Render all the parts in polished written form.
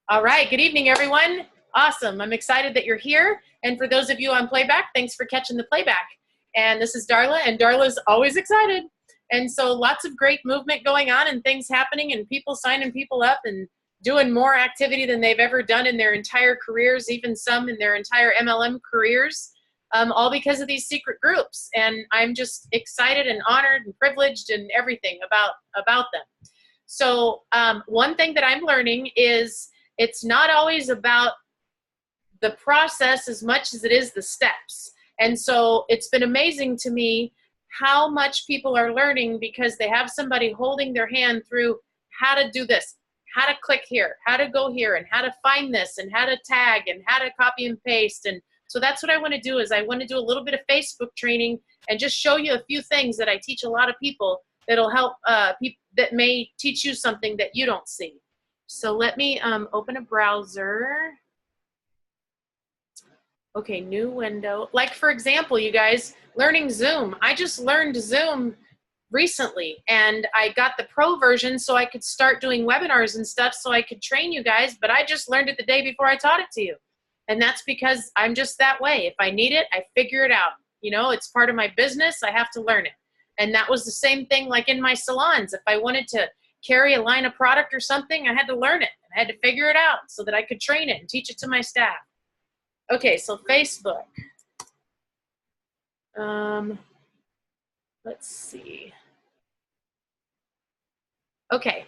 All right, good evening, everyone. Awesome. I'm excited that you're here. And for those of you on playback, thanks for catching the playback. And this is Darla, and Darla's always excited. And so lots of great movement going on and things happening and people signing people up and doing more activity than they've ever done in their entire careers, even some in their entire MLM careers, all because of these secret groups. And I'm just excited and honored and privileged and everything about them. So one thing that I'm learning is it's not always about the process as much as it is the steps. And so it's been amazing to me how much people are learning because they have somebody holding their hand through how to do this, how to click here, how to go here, and how to find this, and how to tag, and how to copy and paste. And so that's what I want to do is I want to do a little bit of Facebook training and just show you a few things that I teach a lot of people that'll help people that may teach you something that you don't see. So let me open a browser. Okay, new window. Like for example, you guys, learning Zoom. I just learned Zoom recently and I got the pro version so I could start doing webinars and stuff so I could train you guys, but I just learned it the day before I taught it to you. And that's because I'm just that way. If I need it, I figure it out. You know, it's part of my business. I have to learn it. And that was the same thing like in my salons. If I wanted to carry a line of product or something, I had to learn it. I had to figure it out so that I could train it and teach it to my staff. Okay, so Facebook. Let's see. Okay.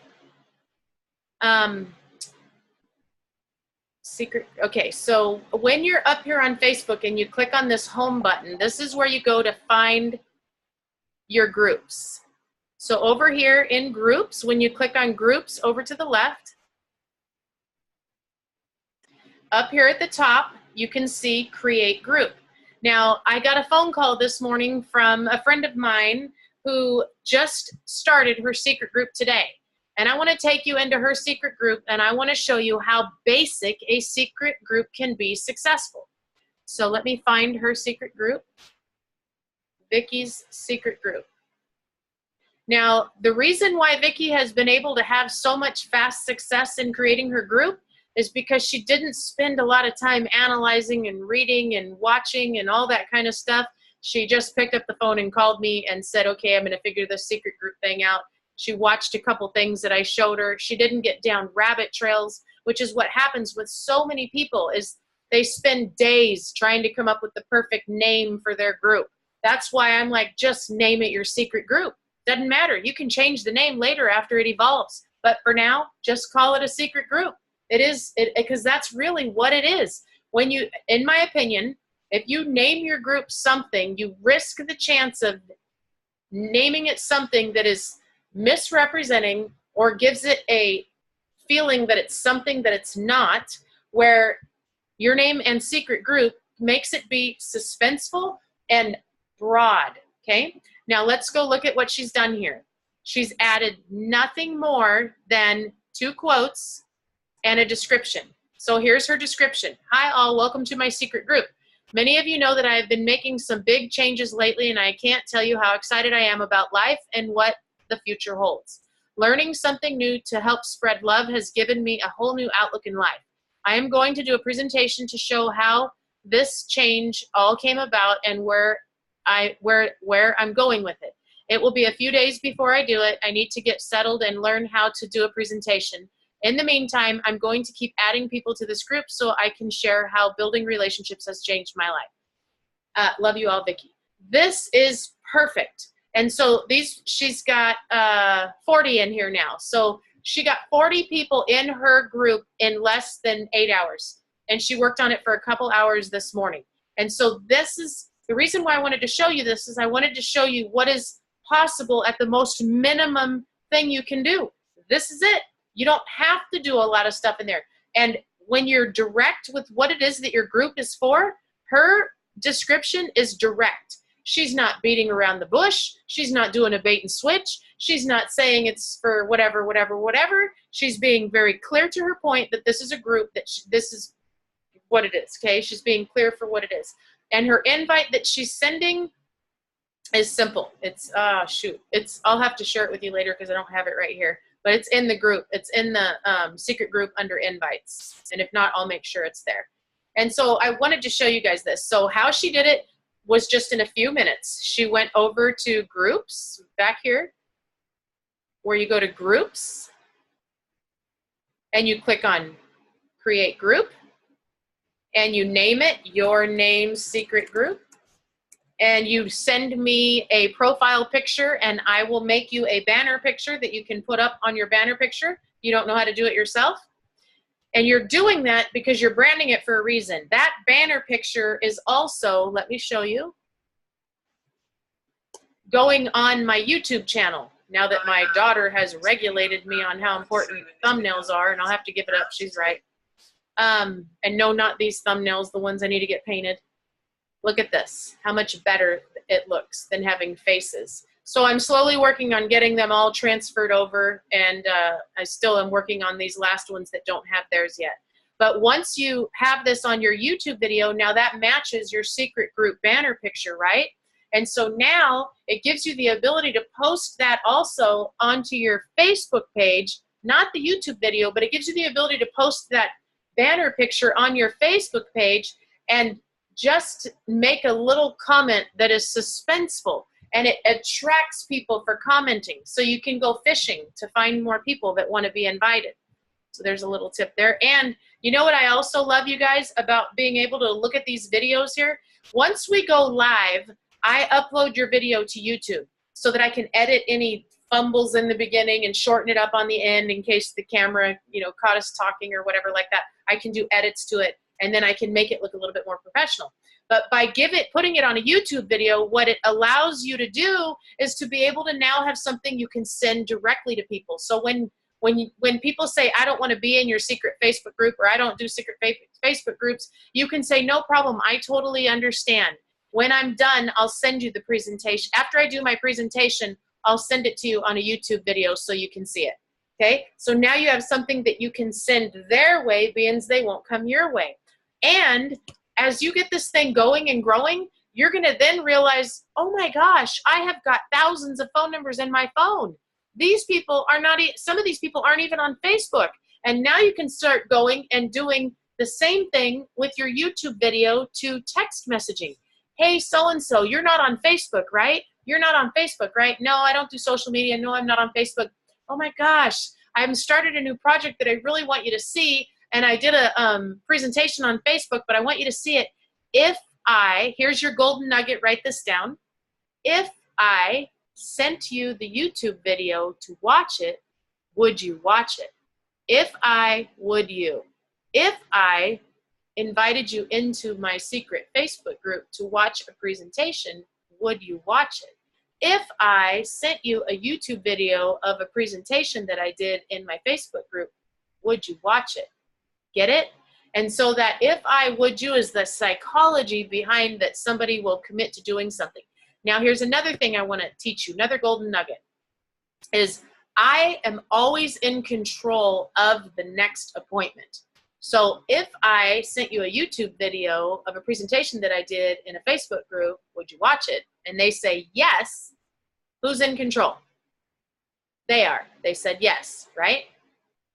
Okay, so when you're up here on Facebook and you click on this home button, this is where you go to find your groups. So over here in groups, when you click on groups over to the left, up here at the top, you can see create group. Now, I got a phone call this morning from a friend of mine who just started her secret group today. And I want to take you into her secret group and I want to show you how basic a secret group can be successful. So let me find her secret group, Vicky's secret group. Now, the reason why Vicky has been able to have so much fast success in creating her group is because she didn't spend a lot of time analyzing and reading and watching and all that kind of stuff. She just picked up the phone and called me and said, okay, I'm going to figure this secret group thing out. She watched a couple things that I showed her. She didn't get down rabbit trails, which is what happens with so many people is they spend days trying to come up with the perfect name for their group. That's why I'm like, just name it your secret group. Doesn't matter. You can change the name later after it evolves. But for now, just call it a secret group. It is, because that's really what it is. When you, in my opinion, if you name your group something, you risk the chance of naming it something that is misrepresenting or gives it a feeling that it's something that it's not, where your name and secret group makes it be suspenseful and broad, okay? Now let's go look at what she's done here. She's added nothing more than 2 quotes and a description. So here's her description. Hi all, welcome to my secret group. Many of you know that I have been making some big changes lately and I can't tell you how excited I am about life and what the future holds. Learning something new to help spread love has given me a whole new outlook in life. I am going to do a presentation to show how this change all came about and where I'm going with it. It will be a few days before I do it. I need to get settled and learn how to do a presentation. In the meantime, I'm going to keep adding people to this group so I can share how building relationships has changed my life. Love you all, Vicky. This is perfect. And so she's got 40 in here now. So she got 40 people in her group in less than 8 hours. And she worked on it for a couple hours this morning. And so this is the reason why I wanted to show you this is I wanted to show you what is possible at the most minimum thing you can do. This is it. You don't have to do a lot of stuff in there. And when you're direct with what it is that your group is for, her description is direct. She's not beating around the bush. She's not doing a bait and switch. She's not saying it's for whatever, whatever, whatever. She's being very clear to her point that this is a group, that this is what it is, okay? She's being clear for what it is. And her invite that she's sending is simple. It's, shoot. I'll have to share it with you later because I don't have it right here. but it's in the group. It's in the secret group under invites. And if not, I'll make sure it's there. And so I wanted to show you guys this. So how she did it was just in a few minutes. She went over to groups back here, where you go to groups and you click on create group and you name it your name's secret group, and you send me a profile picture and I will make you a banner picture that you can put up on your banner picture. You don't know how to do it yourself. And you're doing that because you're branding it for a reason. That banner picture is also, let me show you, going on my YouTube channel. Now that my daughter has regulated me on how important thumbnails are, and I'll have to give it up, she's right. And no, not these thumbnails, the ones I need to get painted. Look at this, how much better it looks than having faces. So I'm slowly working on getting them all transferred over, and I still am working on these last ones that don't have theirs yet. But once you have this on your YouTube video, now that matches your secret group banner picture, right? And so now it gives you the ability to post that also onto your Facebook page, not the YouTube video, but it gives you the ability to post that banner picture on your Facebook page and just make a little comment that is suspenseful. And it attracts people for commenting. So you can go fishing to find more people that want to be invited. So there's a little tip there. And you know what I also love, you guys, about being able to look at these videos here? Once we go live, I upload your video to YouTube so that I can edit any fumbles in the beginning and shorten it up on the end in case the camera, you know, caught us talking or whatever like that. I can do edits to it, and then I can make it look a little bit more professional. But by putting it on a YouTube video, what it allows you to do is to be able to now have something you can send directly to people. So when people say, I don't want to be in your secret Facebook group, or I don't do secret Facebook groups, you can say, no problem, I totally understand. When I'm done, I'll send you the presentation. After I do my presentation, I'll send it to you on a YouTube video so you can see it. Okay? So now you have something that you can send their way, being they won't come your way. And as you get this thing going and growing, you're going to then realize, oh my gosh, I have got thousands of phone numbers in my phone. These people are not, some of these people aren't even on Facebook. And now you can start going and doing the same thing with your YouTube video to text messaging. Hey, so-and-so, you're not on Facebook, right? You're not on Facebook, right? No, I don't do social media. No, I'm not on Facebook. Oh my gosh, I've started a new project that I really want you to see. And I did a presentation on Facebook, but I want you to see it. Here's your golden nugget, write this down. If I sent you the YouTube video to watch it, would you watch it? Would you? If I invited you into my secret Facebook group to watch a presentation, would you watch it? If I sent you a YouTube video of a presentation that I did in my Facebook group, would you watch it? Get it? And so that if I would you is the psychology behind that somebody will commit to doing something. Now here's another thing I want to teach you, another golden nugget, is I am always in control of the next appointment. So if I sent you a YouTube video of a presentation that I did in a Facebook group, would you watch it? And they say yes, who's in control? They are. They said yes, right?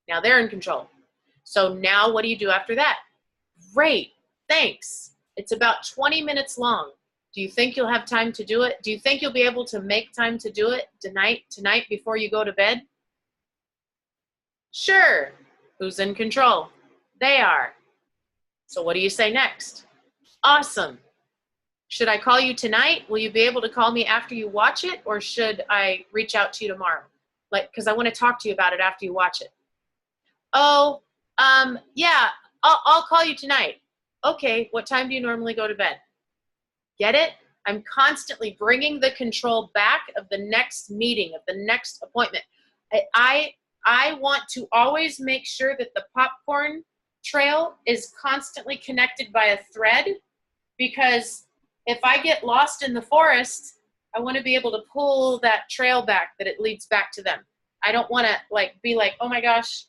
Now they're in control. So now what do you do after that? Great, thanks. It's about 20 minutes long. Do you think you'll have time to do it? Do you think you'll be able to make time to do it tonight before you go to bed? Sure. Who's in control? They are. So what do you say next? Awesome. Should I call you tonight? Will you be able to call me after you watch it, or should I reach out to you tomorrow? Because I want to talk to you about it after you watch it. Oh, yeah, I'll call you tonight. Okay, what time do you normally go to bed? Get it? I'm constantly bringing the control back of the next meeting, of the next appointment. I want to always make sure that the popcorn trail is constantly connected by a thread, because if I get lost in the forest, I want to be able to pull that trail back, that it leads back to them. I don't want to be like, oh my gosh,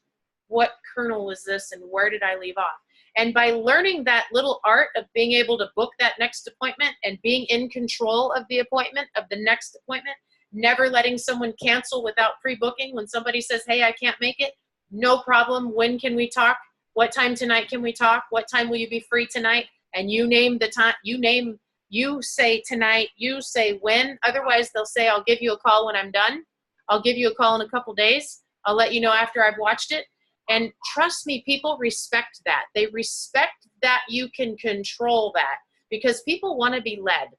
what kernel is this and where did I leave off? And by learning that little art of being able to book that next appointment and being in control of the appointment, of the next appointment, never letting someone cancel without pre-booking. When somebody says, hey, I can't make it, no problem. When can we talk? What time tonight can we talk? What time will you be free tonight? And you name the time, you say tonight, you say when. Otherwise, they'll say, I'll give you a call when I'm done. I'll give you a call in a couple days. I'll let you know after I've watched it. And trust me, people respect that. They respect that you can control that because people want to be led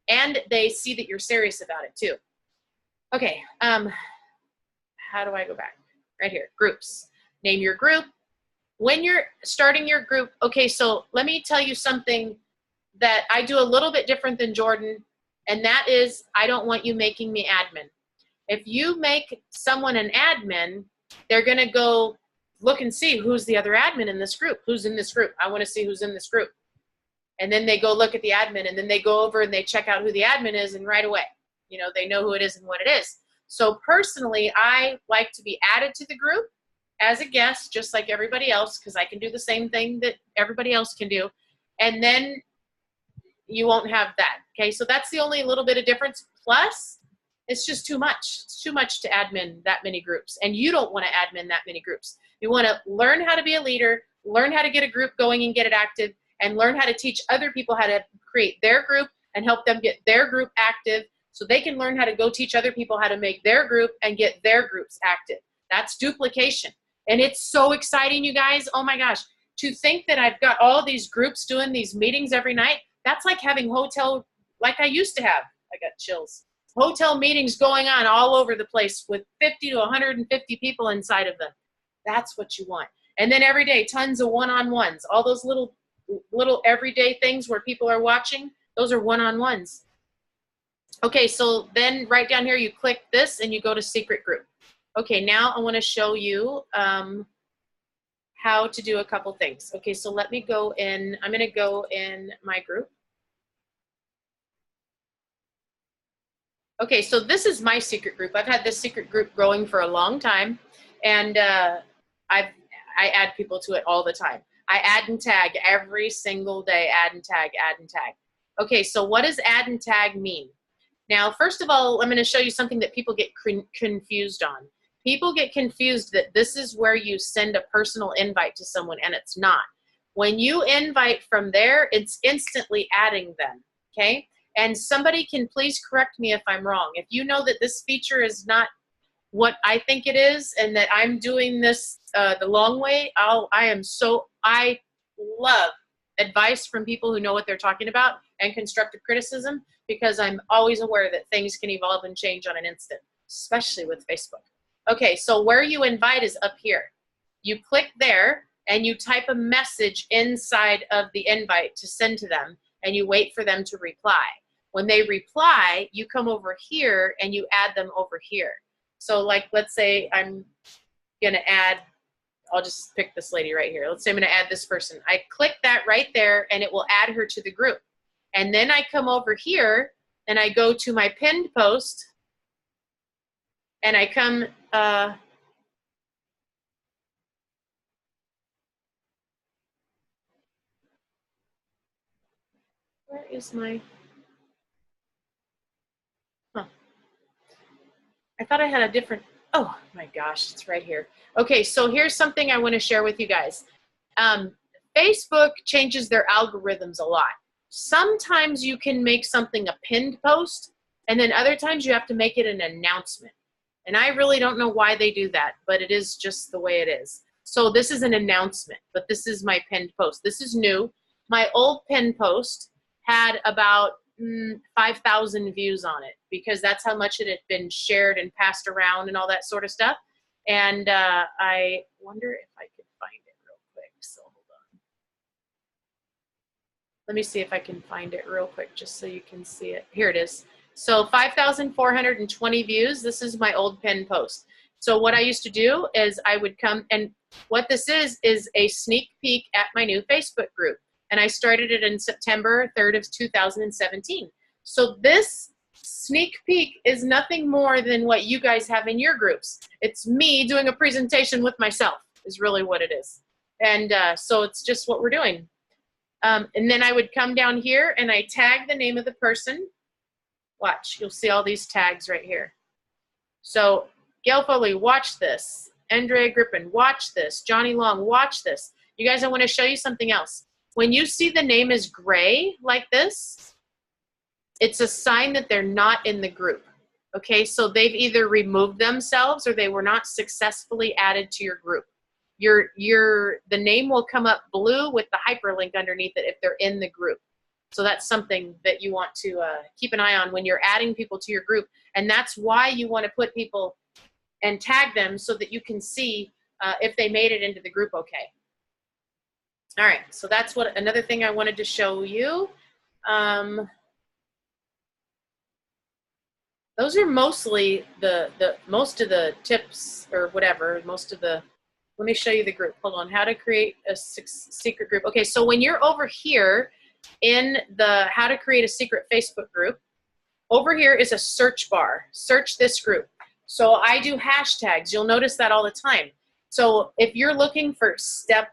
and they see that you're serious about it too. Okay, how do I go back? Right here, groups. Name your group. When you're starting your group, okay, so let me tell you something that I do a little bit different than Jordan, and that is I don't want you making me admin. If you make someone an admin, they're going to go look and see who's the other admin in this group. Who's in this group? I want to see who's in this group. And then they go look at the admin, and then they go over and they check out who the admin is, and right away, you know, they know who it is and what it is. So personally, I like to be added to the group as a guest, just like everybody else, because I can do the same thing that everybody else can do. And then you won't have that. Okay, so that's the only little bit of difference. Plus, it's just too much. It's too much to admin that many groups. And you don't want to admin that many groups. You want to learn how to be a leader, learn how to get a group going and get it active, and learn how to teach other people how to create their group and help them get their group active so they can learn how to go teach other people how to make their group and get their groups active. That's duplication. And it's so exciting, you guys. Oh my gosh. To think that I've got all these groups doing these meetings every night, that's like having hotel, like I used to have. I got chills. Hotel meetings going on all over the place with 50 to 150 people inside of them. That's what you want. And then every day, tons of one-on-ones. All those little everyday things where people are watching, those are one-on-ones. Okay, so then right down here, you click this and you go to secret group. Okay, now I want to show you how to do a couple things. Okay, so let me go in. I'm going to go in my group. Okay, so this is my secret group. I've had this secret group growing for a long time, and I add people to it all the time. I add and tag every single day, add and tag, add and tag. Okay, so what does add and tag mean? Now, first of all, I'm going to show you something that people get confused on. People get confused that this is where you send a personal invite to someone, and it's not. When you invite from there, it's instantly adding them, okay? And somebody can please correct me if I'm wrong. If you know that this feature is not what I think it is and that I'm doing this the long way, I love advice from people who know what they're talking about and constructive criticism, because I'm always aware that things can evolve and change on an instant, especially with Facebook. Okay, so where you invite is up here. You click there and you type a message inside of the invite to send to them, and you wait for them to reply. When they reply, you come over here and you add them over here. So like, let's say I'm gonna add, I'll just pick this lady right here. Let's say I'm gonna add this person. I click that right there and it will add her to the group. And then I come over here and I go to my pinned post and I come, where is my, I thought I had a different, oh my gosh, it's right here. Okay, so here's something I want to share with you guys. Facebook changes their algorithms a lot. Sometimes you can make something a pinned post, and then other times you have to make it an announcement. And I really don't know why they do that, but it is just the way it is. So this is an announcement, but this is my pinned post. This is new. My old pinned post had about 5,000 views on it, because that's how much it had been shared and passed around and all that sort of stuff. And I wonder if I could find it real quick. So hold on. Let me see if I can find it real quick just so you can see it. Here it is. So 5,420 views. This is my old pinned post. So what I used to do is I would come, and what this is a sneak peek at my new Facebook group. And I started it in September 3rd of 2017. So this sneak peek is nothing more than what you guys have in your groups. It's me doing a presentation with myself is really what it is. And so it's just what we're doing. And then I would come down here and I tag the name of the person. Watch, you'll see all these tags right here. So Gail Foley, watch this. Andrea Griffin, watch this. Johnny Long, watch this. You guys, I want to show you something else. When you see the name is gray like this, it's a sign that they're not in the group. Okay, so they've either removed themselves or they were not successfully added to your group. The name will come up blue with the hyperlink underneath it if they're in the group. So that's something that you want to keep an eye on when you're adding people to your group. And that's why you want to put people and tag them so that you can see if they made it into the group okay. All right, so that's another thing I wanted to show you. Those are mostly most of the tips or whatever, let me show you the group. Hold on, how to create a secret group. Okay, so when you're over here in the how to create a secret Facebook group, over here is a search bar. Search this group. So I do hashtags. You'll notice that all the time. So if you're looking for step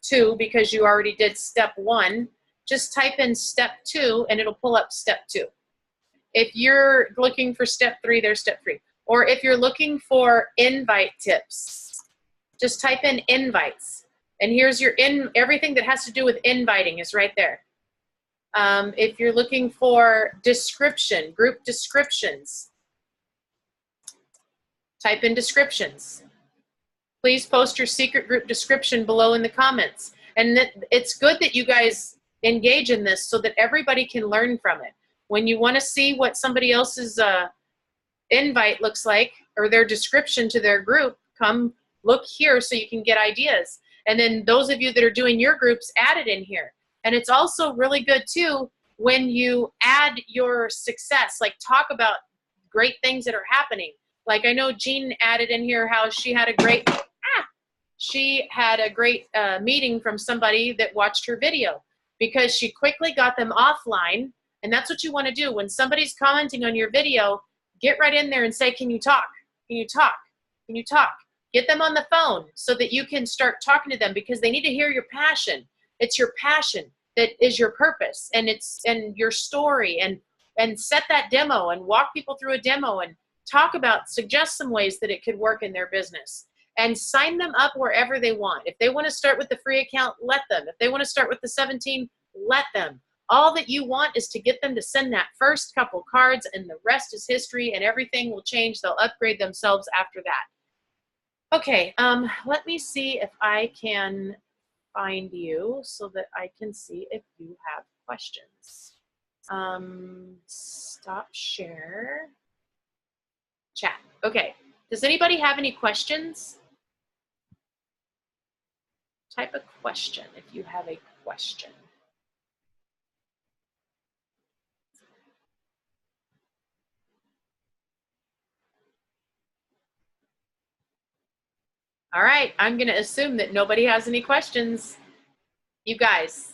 2 because you already did step 1, just type in step 2 and it'll pull up step 2. If you're looking for step 3, there's step 3. Or if you're looking for invite tips, just type in invites. And here's your everything that has to do with inviting is right there. If you're looking for description, group descriptions, type in descriptions. Please post your secret group description below in the comments. And it's good that you guys engage in this so that everybody can learn from it. When you want to see what somebody else's invite looks like or their description to their group, come look here so you can get ideas. And then those of you that are doing your groups, add it in here. And it's also really good too when you add your success, like talk about great things that are happening. Like I know Jean added in here how she had a great meeting from somebody that watched her video because she quickly got them offline. And that's what you want to do. When somebody's commenting on your video, get right in there and say, can you talk? Can you talk? Can you talk? Get them on the phone so that you can start talking to them because they need to hear your passion. It's your passion that is your purpose and your story and set that demo and walk people through a demo and suggest some ways that it could work in their business and sign them up wherever they want. If they want to start with the free account, let them. If they want to start with the 17, let them. All that you want is to get them to send that first couple cards and the rest is history and everything will change. They'll upgrade themselves after that. Okay, let me see if I can find you so that I can see if you have questions. Stop share. Chat. Okay, does anybody have any questions? Type a question if you have a question. All right, I'm going to assume that nobody has any questions. You guys,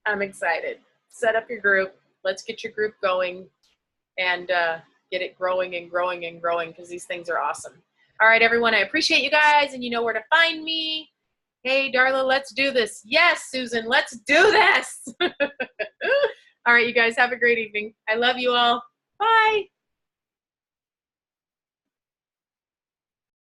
I'm excited. Set up your group. Let's get your group going and get it growing and growing and growing because these things are awesome. All right, everyone, I appreciate you guys and you know where to find me. Hey, Darla, let's do this. Yes, Susan, let's do this. All right, you guys, have a great evening. I love you all. Bye.